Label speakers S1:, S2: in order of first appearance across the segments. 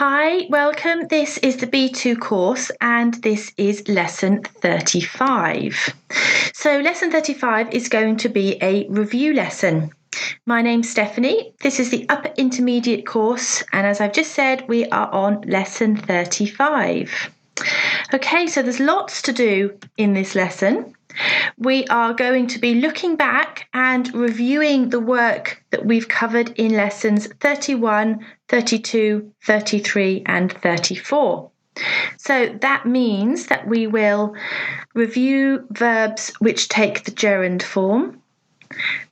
S1: Hi, welcome. This is the B2 course and this is lesson 35. So lesson 35 is going to be a review lesson. My name's Stephanie. This is the upper intermediate course and as I've just said, we are on lesson 35. Okay, so there's lots to do in this lesson. We are going to be looking back and reviewing the work that we've covered in lessons 31, 32, 33 and 34. So that means that we will review verbs which take the gerund form,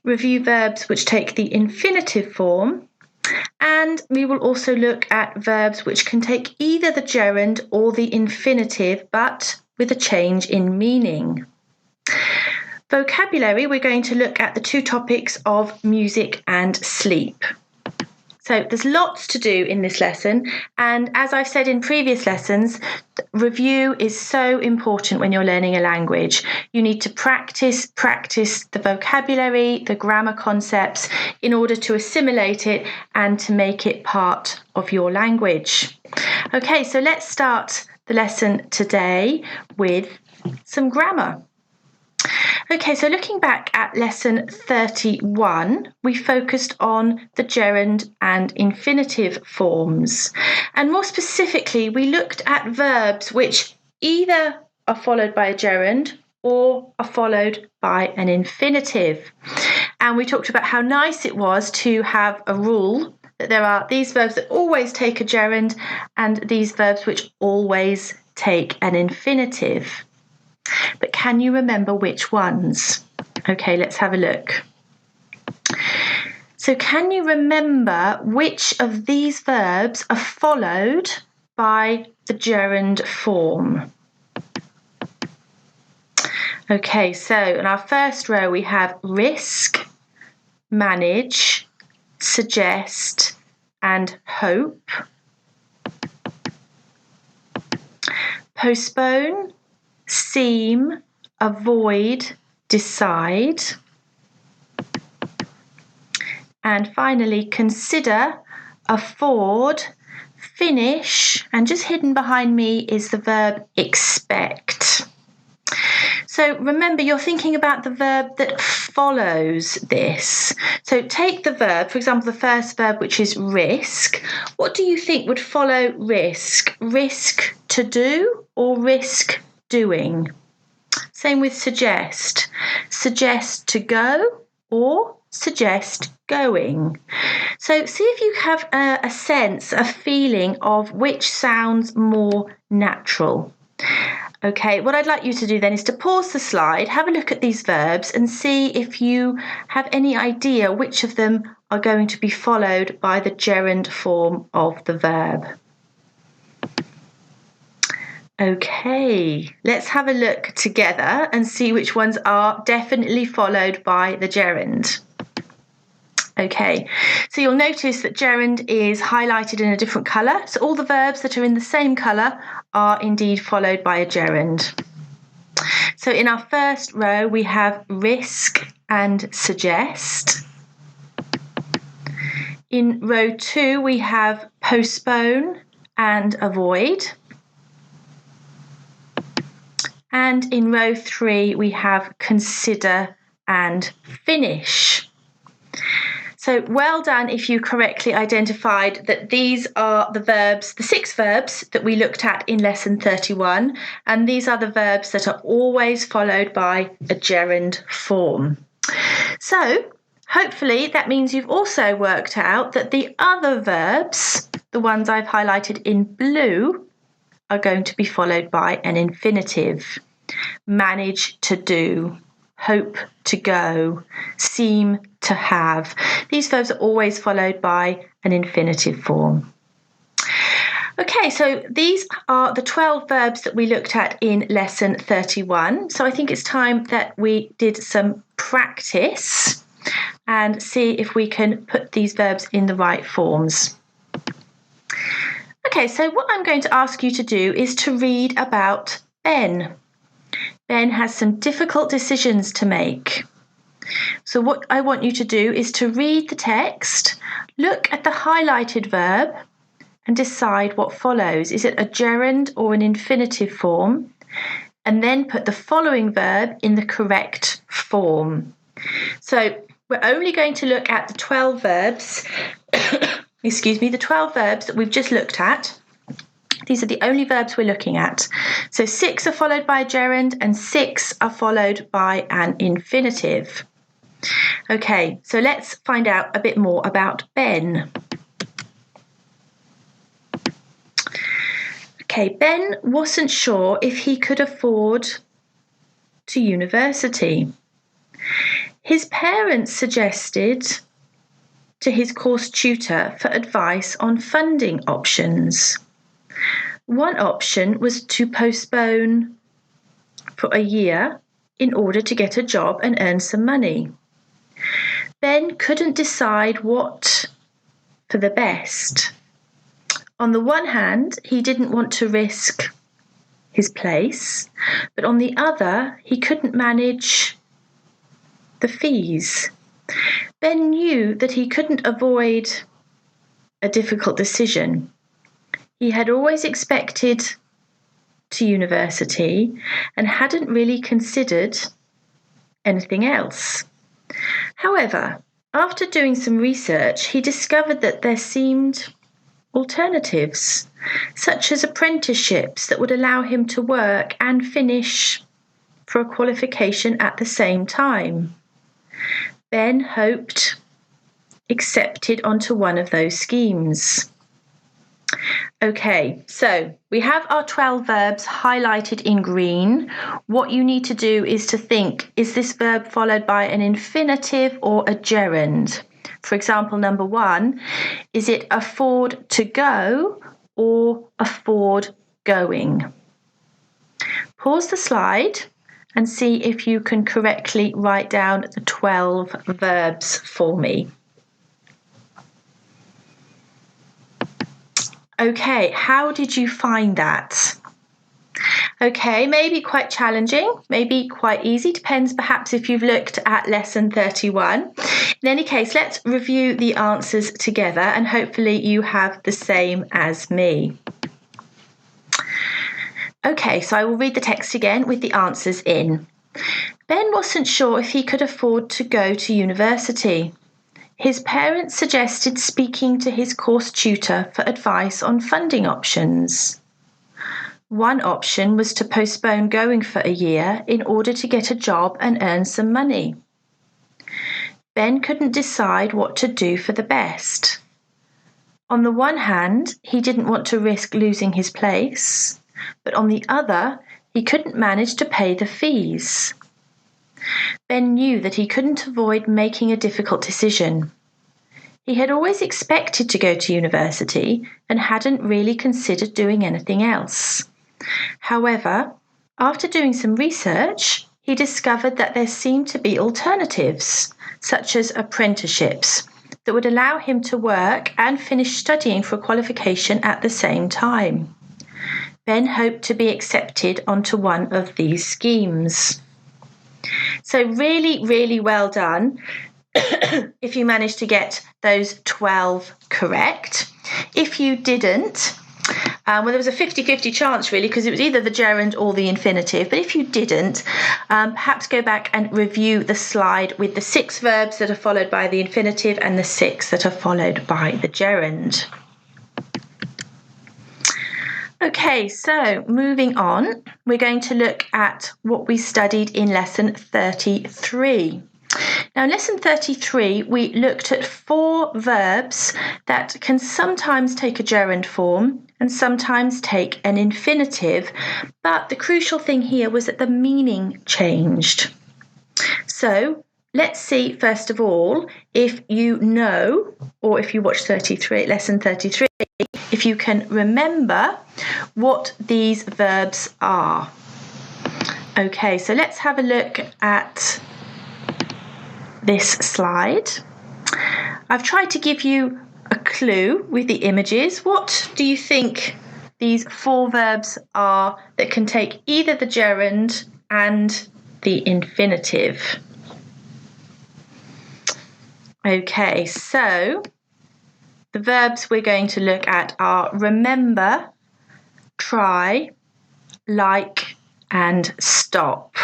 S1: review verbs which take the infinitive form, and we will also look at verbs which can take either the gerund or the infinitive but with a change in meaning. Vocabulary, we're going to look at the two topics of music and sleep. So there's lots to do in this lesson, and as I've said in previous lessons, review is so important when you're learning a language. You need to practice the vocabulary, the grammar concepts in order to assimilate it and to make it part of your language. Okay, so let's start the lesson today with some grammar. Okay, so looking back at lesson 31, we focused on the gerund and infinitive forms. And more specifically, we looked at verbs which either are followed by a gerund or are followed by an infinitive. And we talked about how nice it was to have a rule that there are these verbs that always take a gerund and these verbs which always take an infinitive. But can you remember which ones? Okay, let's have a look. So can you remember which of these verbs are followed by the gerund form? Okay, so in our first row we have risk, manage, suggest, and hope. Postpone, seem, avoid, decide. And finally, consider, afford, finish, and just hidden behind me is the verb expect. So remember, you're thinking about the verb that follows this. So take the verb, for example, the first verb, which is risk. What do you think would follow risk? Risk to do or risk doing? Same with suggest. Suggest to go or suggest going. So see if you have a sense, a feeling of which sounds more natural. Okay, what I'd like you to do then is to pause the slide, have a look at these verbs and see if you have any idea which of them are going to be followed by the gerund form of the verb. Okay, let's have a look together and see which ones are definitely followed by the gerund. Okay, so you'll notice that gerund is highlighted in a different colour. So all the verbs that are in the same colour are indeed followed by a gerund. So in our first row, we have risk and suggest. In row 2, we have postpone and avoid. And in row 3, we have consider and finish. So well done if you correctly identified that these are the verbs, the 6 verbs that we looked at in lesson 31, and these are the verbs that are always followed by a gerund form. So hopefully that means you've also worked out that the other verbs, the ones I've highlighted in blue, are going to be followed by an infinitive. Manage to do, hope to go, seem to have. These verbs are always followed by an infinitive form. Okay, so these are the 12 verbs that we looked at in lesson 31. So I think it's time that we did some practice and see if we can put these verbs in the right forms. Okay, so what I'm going to ask you to do is to read about Ben. Ben has some difficult decisions to make. So what I want you to do is to read the text, look at the highlighted verb, and decide what follows. Is it a gerund or an infinitive form? And then put the following verb in the correct form. So we're only going to look at the 12 verbs, the 12 verbs that we've just looked at. These are the only verbs we're looking at. So 6 are followed by a gerund and 6 are followed by an infinitive. Okay, so let's find out a bit more about Ben. Okay, Ben wasn't sure if he could afford to university. His parents suggested to his course tutor for advice on funding options. One option was to postpone for a year in order to get a job and earn some money. Ben couldn't decide what for the best. On the one hand, he didn't want to risk his place, but on the other, he couldn't manage the fees. Ben knew that he couldn't avoid a difficult decision. He had always expected to university and hadn't really considered anything else. However, after doing some research, he discovered that there seemed alternatives, such as apprenticeships that would allow him to work and finish for a qualification at the same time. Ben hoped accepted onto one of those schemes. Okay, so we have our 12 verbs highlighted in green. What you need to do is to think, is this verb followed by an infinitive or a gerund? For example, number 1, is it afford to go or afford going? Pause the slide and see if you can correctly write down the 12 verbs for me. Okay, how did you find that? Okay, maybe quite challenging, maybe quite easy, depends perhaps if you've looked at lesson 31. In any case, let's review the answers together and hopefully you have the same as me. Okay, so I will read the text again with the answers in. Ben wasn't sure if he could afford to go to university. His parents suggested speaking to his course tutor for advice on funding options. One option was to postpone going for a year in order to get a job and earn some money. Ben couldn't decide what to do for the best. On the one hand, he didn't want to risk losing his place, but on the other, he couldn't manage to pay the fees. Ben knew that he couldn't avoid making a difficult decision. He had always expected to go to university and hadn't really considered doing anything else. However, after doing some research, he discovered that there seemed to be alternatives, such as apprenticeships, that would allow him to work and finish studying for a qualification at the same time. Ben hoped to be accepted onto one of these schemes. So really, really well done if you managed to get those 12 correct. If you didn't, well, there was a 50-50 chance really, because it was either the gerund or the infinitive. But if you didn't, perhaps go back and review the slide with the 6 verbs that are followed by the infinitive and the 6 that are followed by the gerund. Okay, so moving on, we're going to look at what we studied in lesson 33. Now, in lesson 33, we looked at 4 verbs that can sometimes take a gerund form and sometimes take an infinitive, but the crucial thing here was that the meaning changed. So let's see, first of all, if you know, or if you watch lesson 33, if you can remember what these verbs are. Okay, so let's have a look at this slide. I've tried to give you a clue with the images. What do you think these 4 verbs are that can take either the gerund and the infinitive? Okay, so The verbs we're going to look at are remember, try, like, and stop.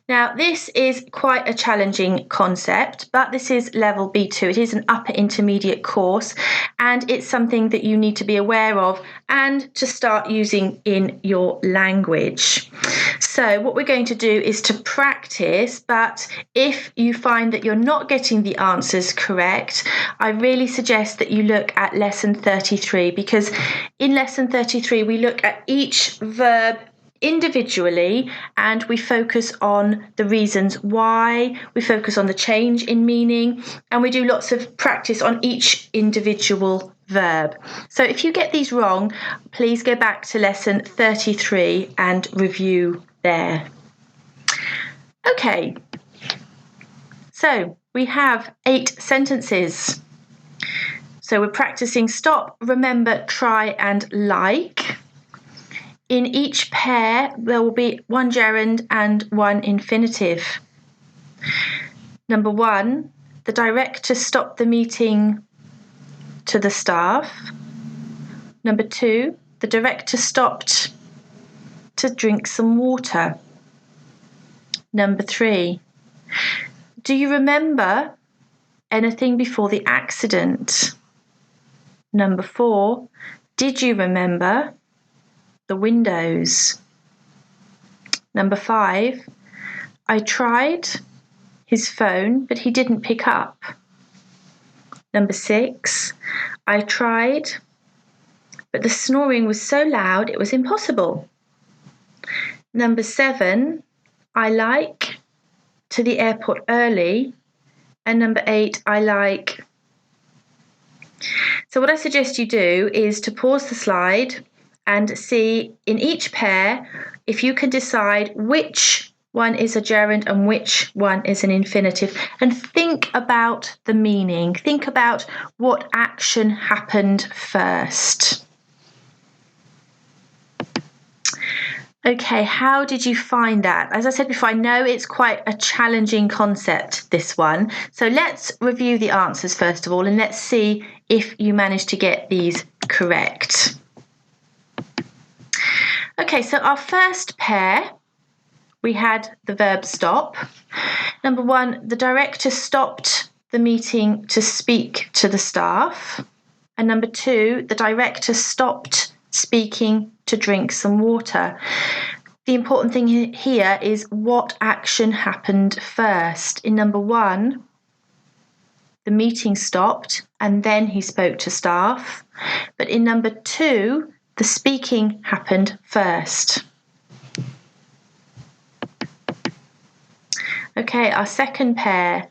S1: Now, this is quite a challenging concept, but this is level B2. It is an upper intermediate course, and it's something that you need to be aware of and to start using in your language. So what we're going to do is to practice, but if you find that you're not getting the answers correct, I really suggest that you look at lesson 33, because in lesson 33, we look at each verb individually and we focus on the reasons why, we focus on the change in meaning, and we do lots of practice on each individual verb. So if you get these wrong, please go back to lesson 33 and review there. Okay, so we have 8 sentences. So we're practicing stop, remember, try, and like. In each pair, there will be one gerund and one infinitive. Number 1, the director stopped the meeting to the staff. Number 2, the director stopped to drink some water. Number 3, do you remember anything before the accident? Number 4, did you remember the windows? Number 5, I tried his phone, but he didn't pick up. Number 6, I tried, but the snoring was so loud it was impossible. Number 7, I like to the airport early. And number 8, I like. So what I suggest you do is to pause the slide and see in each pair if you can decide which one is a gerund and which one is an infinitive, and think about the meaning. Think about what action happened first. Okay, how did you find that? As I said before, I know it's quite a challenging concept, this one. So let's review the answers first of all, and let's see if you managed to get these correct. Okay, so our first pair, we had the verb stop. Number 1, the director stopped the meeting to speak to the staff. And number 2, the director stopped speaking to drink some water. The important thing here is what action happened first. In number 1, the meeting stopped and then he spoke to staff. But in number 2, the speaking happened first. Okay, our second pair.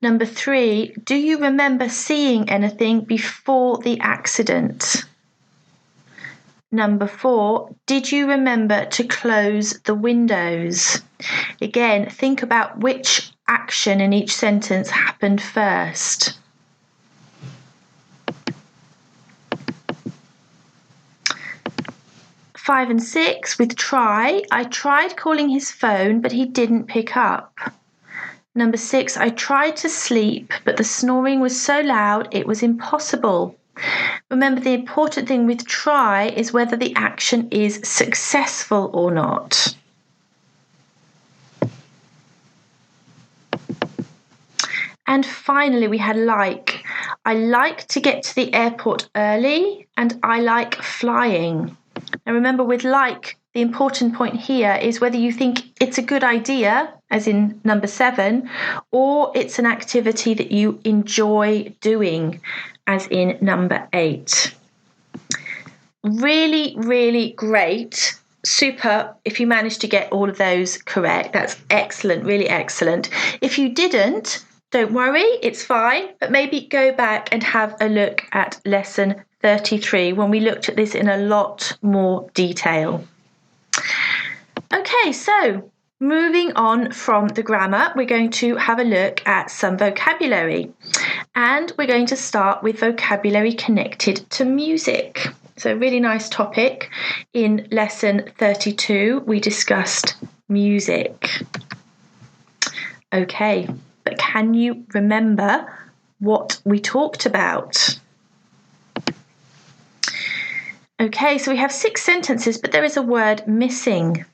S1: Number 3, do you remember seeing anything before the accident? Number 4, did you remember to close the windows? Again, think about which action in each sentence happened first. Five and 6, with try, I tried calling his phone, but he didn't pick up. Number 6, I tried to sleep, but the snoring was so loud it was impossible. Remember, the important thing with try is whether the action is successful or not. And finally, we had like. I like to get to the airport early, and I like flying. Now remember, with like, the important point here is whether you think it's a good idea, as in number 7, or it's an activity that you enjoy doing, as in number 8. Really, really great. Super if you managed to get all of those correct. That's excellent, really excellent. If you didn't, don't worry, it's fine, but maybe go back and have a look at lesson 33 when we looked at this in a lot more detail. Okay, so moving on from the grammar, we're going to have a look at some vocabulary, and we're going to start with vocabulary connected to music. So a really nice topic. In lesson 32, we discussed music. Okay, but can you remember what we talked about? Okay, so we have 6 sentences, but there is a word missing.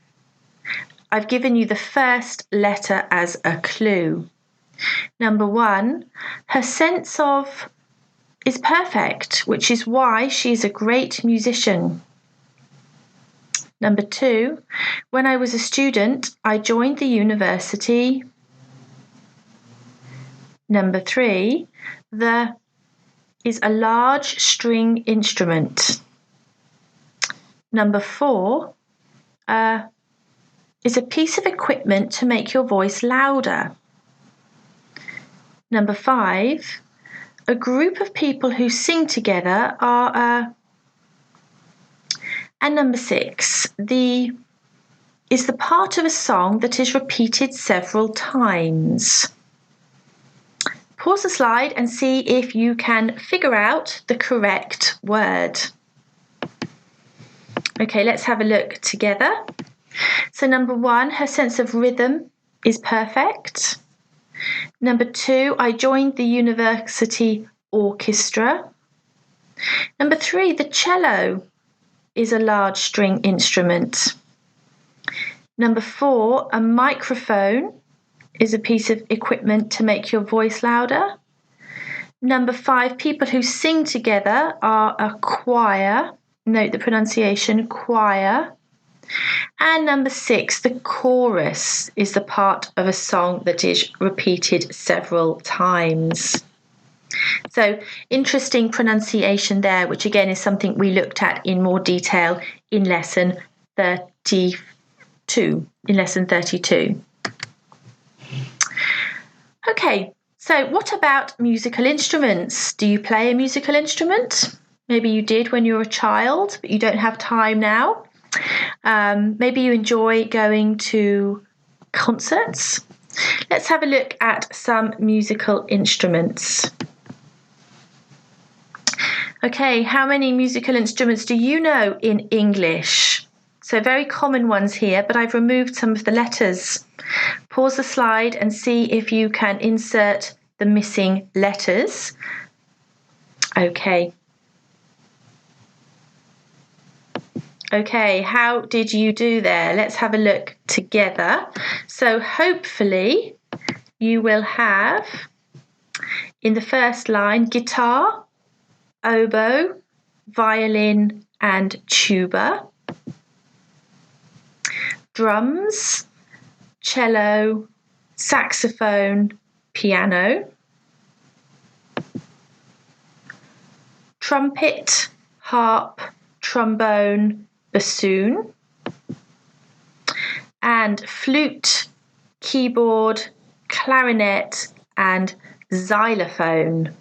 S1: I've given you the first letter as a clue. Number 1, her sense of is perfect, which is why she is a great musician. Number 2, when I was a student, I joined the university. Number 3, the is a large string instrument. Number 4, is a piece of equipment to make your voice louder. Number 5, a group of people who sing together are and number 6, is the part of a song that is repeated several times. Pause the slide and see if you can figure out the correct word. Okay, let's have a look together. So number 1, her sense of rhythm is perfect. Number 2, I joined the university orchestra. Number 3, the cello is a large string instrument. Number 4, a microphone is a piece of equipment to make your voice louder. Number 5, people who sing together are a choir. Note the pronunciation, choir. And number 6, the chorus is the part of a song that is repeated several times. So interesting pronunciation there, which again is something we looked at in more detail in lesson 32. Okay, so what about musical instruments? Do you play a musical instrument? Maybe you did when you were a child, but you don't have time now. Maybe you enjoy going to concerts. Let's have a look at some musical instruments. Okay, how many musical instruments do you know in English? So very common ones here, but I've removed some of the letters. Pause the slide and see if you can insert the missing letters. Okay, how did you do there? Let's have a look together. So hopefully you will have in the first line guitar, oboe, violin and tuba, drums, cello, saxophone, piano, trumpet, harp, trombone, bassoon, and flute, keyboard, clarinet, and xylophone.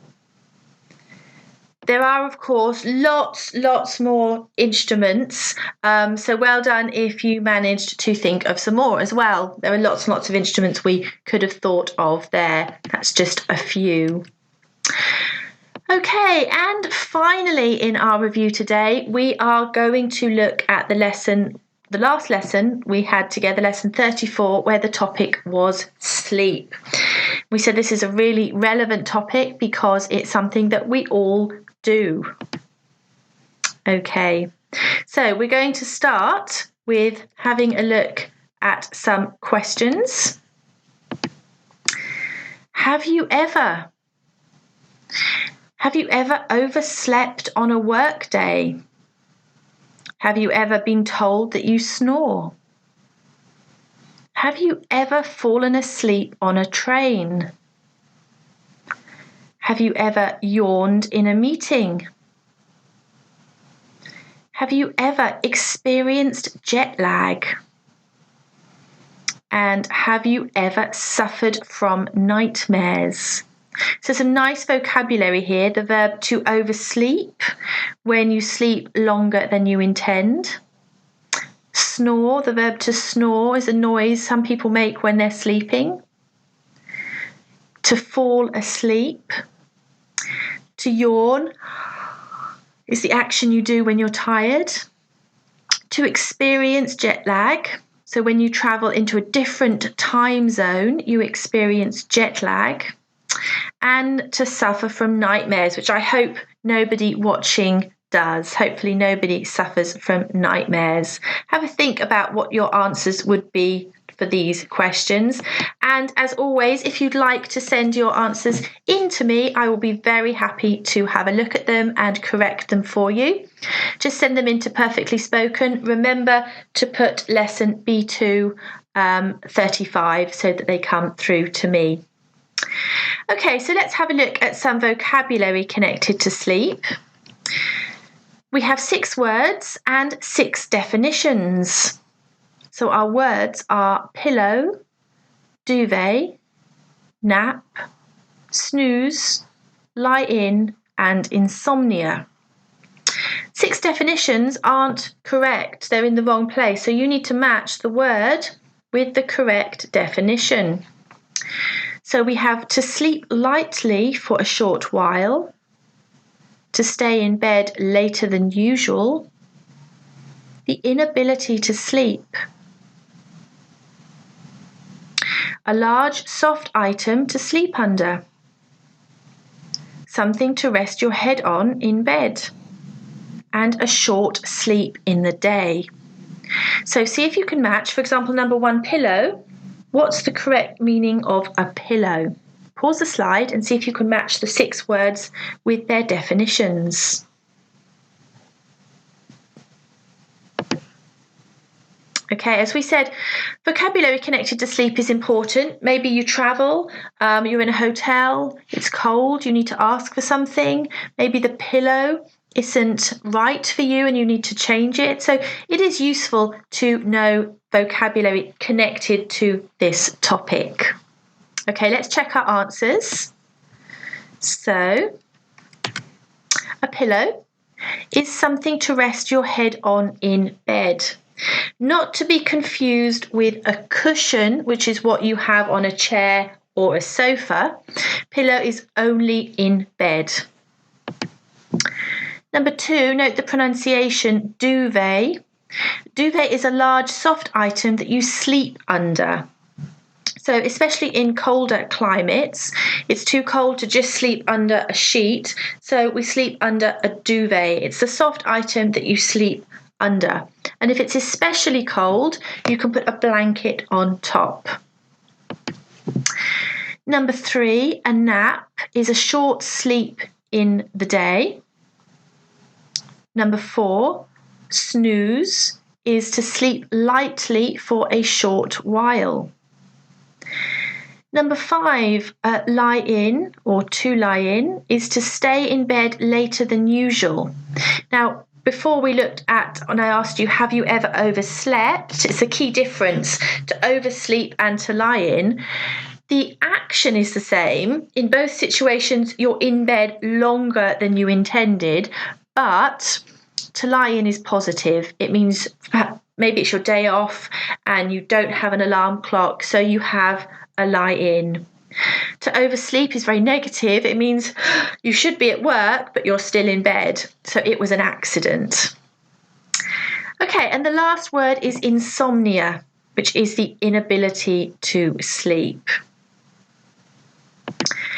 S1: There are, of course, lots more instruments. So well done if you managed to think of some more as well. There are lots and lots of instruments we could have thought of there. That's just a few. Okay, and finally in our review today, we are going to look at the last lesson we had together, lesson 34, where the topic was sleep. We said this is a really relevant topic because it's something that we all do. Okay, so we're going to start with having a look at some questions. Have you ever overslept on a work day? Have you ever been told that you snore? Have you ever fallen asleep on a train? Have you ever yawned in a meeting? Have you ever experienced jet lag? And have you ever suffered from nightmares? So some nice vocabulary here. The verb to oversleep, when you sleep longer than you intend. Snore, the verb to snore is a noise some people make when they're sleeping. To fall asleep. To yawn is the action you do when you're tired. To experience jet lag. So when you travel into a different time zone, you experience jet lag. And to suffer from nightmares, which I hope nobody watching does. Hopefully nobody suffers from nightmares. Have a think about what your answers would be for these questions. And as always, if you'd like to send your answers in to me, I will be very happy to have a look at them and correct them for you. Just send them into Perfectly Spoken. Remember to put lesson B2 35 so that they come through to me. Okay, so let's have a look at some vocabulary connected to sleep. We have 6 words and 6 definitions. So our words are pillow, duvet, nap, snooze, lie in, and insomnia. 6 definitions aren't correct. They're in the wrong place. So you need to match the word with the correct definition. So we have to sleep lightly for a short while, to stay in bed later than usual, the inability to sleep, a large soft item to sleep under, something to rest your head on in bed, and a short sleep in the day. So see if you can match. For example, number 1, pillow. What's the correct meaning of a pillow? Pause the slide and see if you can match the 6 words with their definitions. Okay, as we said, vocabulary connected to sleep is important. Maybe you travel, you're in a hotel, it's cold, you need to ask for something. Maybe the pillow isn't right for you and you need to change it. So it is useful to know vocabulary connected to this topic. Okay, let's check our answers. So, a pillow is something to rest your head on in bed. Not to be confused with a cushion, which is what you have on a chair or a sofa. Pillow is only in bed. Number 2, note the pronunciation duvet. Duvet is a large soft item that you sleep under. So especially in colder climates, it's too cold to just sleep under a sheet. So we sleep under a duvet. It's the soft item that you sleep under. And if it's especially cold, you can put a blanket on top. Number 3, a nap is a short sleep in the day. Number 4, snooze is to sleep lightly for a short while. Number 5, lie in or to lie in is to stay in bed later than usual. Now, before we looked at, and I asked you, have you ever overslept? It's a key difference to oversleep and to lie in. The action is the same. In both situations, you're in bed longer than you intended, but to lie in is positive. It means maybe it's your day off and you don't have an alarm clock, so you have a lie in. To oversleep is very negative. It means you should be at work, but you're still in bed. So it was an accident. Okay, and the last word is insomnia, which is the inability to sleep.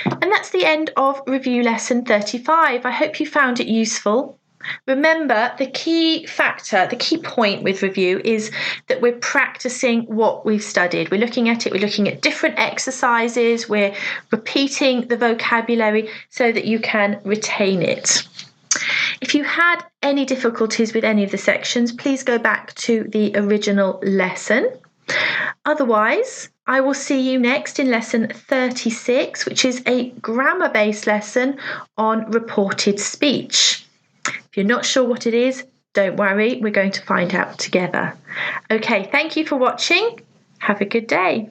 S1: And that's the end of review lesson 35. I hope you found it useful. Remember, the key factor, the key point with review is that we're practicing what we've studied. We're looking at it, we're looking at different exercises, we're repeating the vocabulary so that you can retain it. If you had any difficulties with any of the sections, please go back to the original lesson. Otherwise, I will see you next in lesson 36, which is a grammar-based lesson on reported speech. If you're not sure what it is, don't worry, we're going to find out together. Okay, thank you for watching. Have a good day.